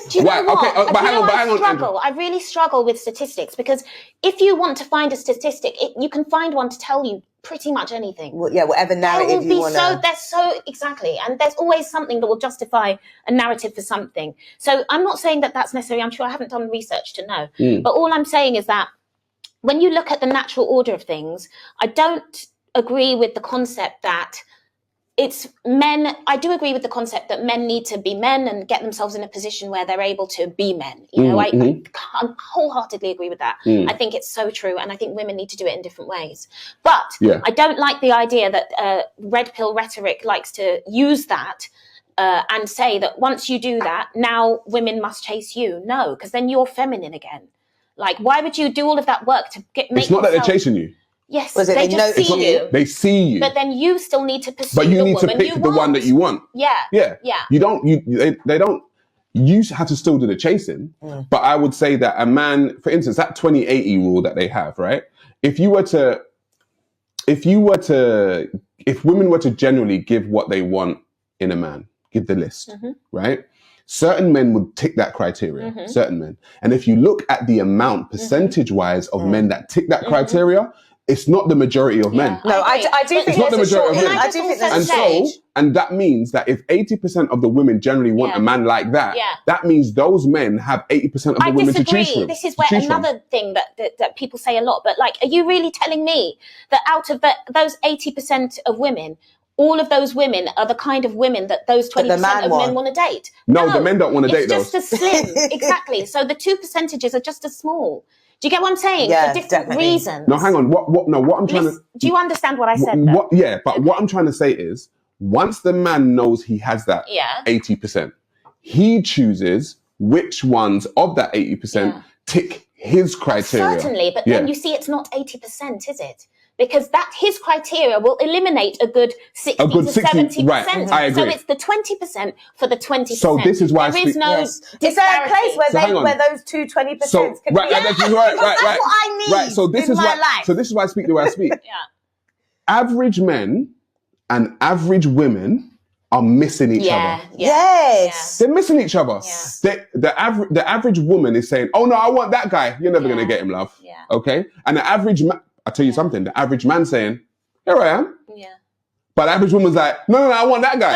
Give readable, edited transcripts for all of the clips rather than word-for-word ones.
Do you know what? Okay, but hang on. I really struggle with statistics, because if you want to find a statistic, you can find one to tell you pretty much anything. Well, yeah, whatever narrative you want to... There's so, exactly. And there's always something that will justify a narrative for something. So I'm not saying that that's necessary. I'm sure I haven't done research to know. But all I'm saying is that when you look at the natural order of things, I don't agree with the concept that it's men. I do agree with the concept that men need to be men and get themselves in a position where they're able to be men. You know, I wholeheartedly agree with that. I think it's so true. And I think women need to do it in different ways. But I don't like the idea that red pill rhetoric likes to use that and say that once you do that, now women must chase you. No, because then you're feminine again. Like, why would you do all of that work to make It's not that they're chasing you. Yes, they just see you. They see you. But then you still need to pursue But you need to woman pick the one that you want. Yeah. You don't, they don't, you have to still do the chasing. But I would say that a man, for instance, that 20-80 rule that they have, right? If women were to generally give what they want in a man, give the list, right? Certain men would tick that criteria, certain men. And if you look at the amount percentage-wise of men that tick that criteria, it's not the majority of men. No, I do think it's not the majority of men. I do think there's and that means that if 80% of the women generally want a man like that, that means those men have 80% of the women to choose from. This is where another thing that people say a lot, but like, are you really telling me that out of those 80% of women, all of those women are the kind of women that those 20% of men want to date? No, the men don't want to date those. It's just as slim. Exactly. So the 2 percentages are just as small. Do you get what I'm saying? Yeah, for different reasons. No, hang on. What I'm trying to... Do you understand what I said? What I'm trying to say is, once the man knows he has that 80%, he chooses which ones of that 80% tick his criteria. Certainly, but then you see it's not 80%, is it? Because his criteria will eliminate a good 60 to 70%. Right, I agree. So it's the 20% for the 20%. So this is why there is no disparity. Is there a place where those two 20% can be? That's what I need. Right. So this is my life. So this is why I speak the way I speak. Average men and average women are missing each other. Yes. They're missing each other. Yeah. The average woman is saying, "Oh no, I want that guy. You're never gonna get him, love." Yeah. Okay. And the average man, I'll tell you something, the average man saying, "Here I am." Yeah. But the average woman's like, no, I want that guy.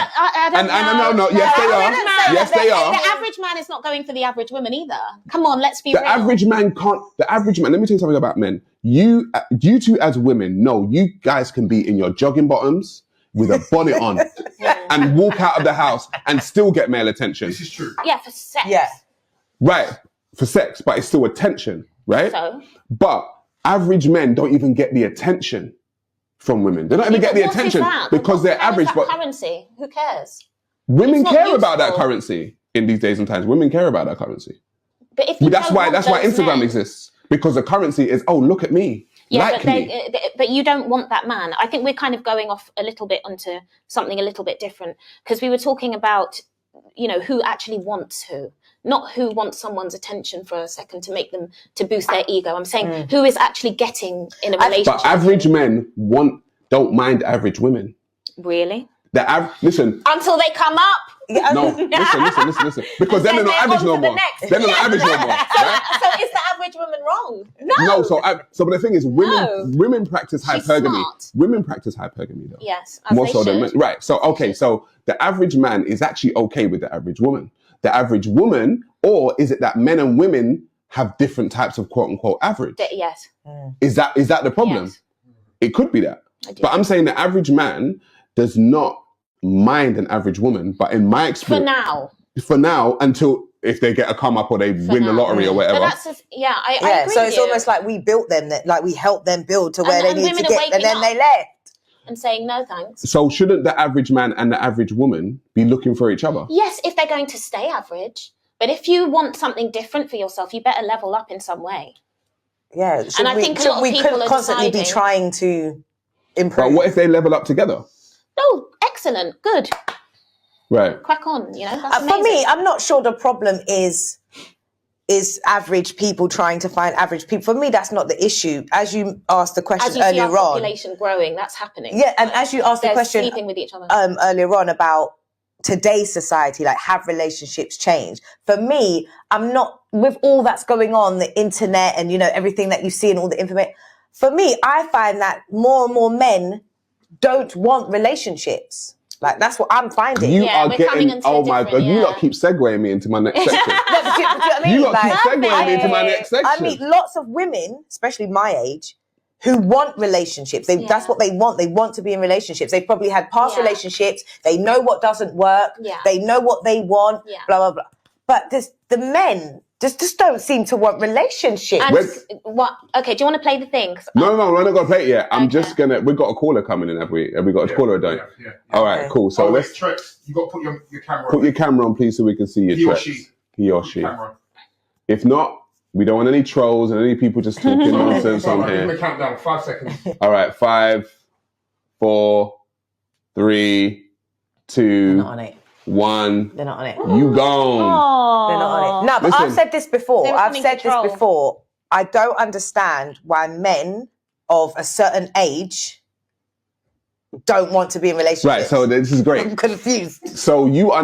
No, yes, they are. Yes, they are. The average man is not going for the average woman either. Come on, let's be real. The average man, let me tell you something about men. You two as women, no, you guys can be in your jogging bottoms with a bonnet on and walk out of the house and still get male attention. This is true. Yeah, for sex. Yeah. Right, for sex, but it's still attention, right? So? But average men don't even get the attention from women. They don't even get the attention because they're average. But currency, who cares? Women care about that currency in these days and times. Women care about that currency. But if that's why Instagram exists, because the currency is, oh, look at me. Yeah, but you don't want that man. I think we're kind of going off a little bit onto something a little bit different, because we were talking about, who actually wants who. Not who wants someone's attention for a second to make them, to boost their ego. I'm saying who is actually getting in a relationship. But average men don't mind average women. Really? Listen. Until they come up. No, listen. Because then they're not average no more. Then they're not average no more. Right? So is the average woman wrong? No. So but the thing is, women practice hypergamy. Smart. Women practice hypergamy though. Yes. More so than men. Right. So so the average man is actually okay with the average woman. The average woman, or is it that men and women have different types of quote unquote average? Yes. Is that the problem? Yes. It could be that. But I'm saying the average man does not mind an average woman, but in my experience, for now, until if they get a come up or they win the lottery or whatever. But that's I agree. So it's almost like we built them, like we helped them build to where they need to get, and then they left. And saying no thanks. So shouldn't the average man and the average woman be looking for each other? Yes, if they're going to stay average. But if you want something different for yourself, you better level up in some way. Yeah, and I think a lot of people are constantly be trying to improve. But what if they level up together? Oh, excellent, good. Right. Crack on, that's for me, I'm not sure the problem is average people trying to find average people. For me, that's not the issue. As you asked the question earlier on, population growing, that's happening. Yeah, and as you asked the question sleeping with each other. Earlier on about today's society, like, have relationships changed? For me, I'm not, with all that's going on, the internet and, you know, everything that you see and all the information, for me, I find that more and more men don't want relationships. Like, that's what I'm finding. You are getting, oh my God, you lot keep segueing me into my next section. No, but do you know what I mean? You lot keep segueing me into my next section. I meet lots of women, especially my age, who want relationships. That's what they want. They want to be in relationships. They've probably had past relationships. They know what doesn't work. They know what they want, blah, blah, blah. But the men just don't seem to want relationships. And what? Okay, do you want to play the thing? No, we're not going to play it yet. I'm just going to, we've got a caller coming in, have we? Have we got a caller or don't? Yeah. All right, cool. So let's... Trex, you got to put your camera on. Put your camera on, please, so we can see you, Trex. He or she. If not, we don't want any trolls and any people just talking nonsense on here. Give me a countdown, 5 seconds. All right, 5, 4, 3, 2, They're not on it. 1. They're not on it. You gone. They're not on it. No, but Listen, I've said this before. I don't understand why men of a certain age don't want to be in relationships. Right, so this is great. I'm confused. So you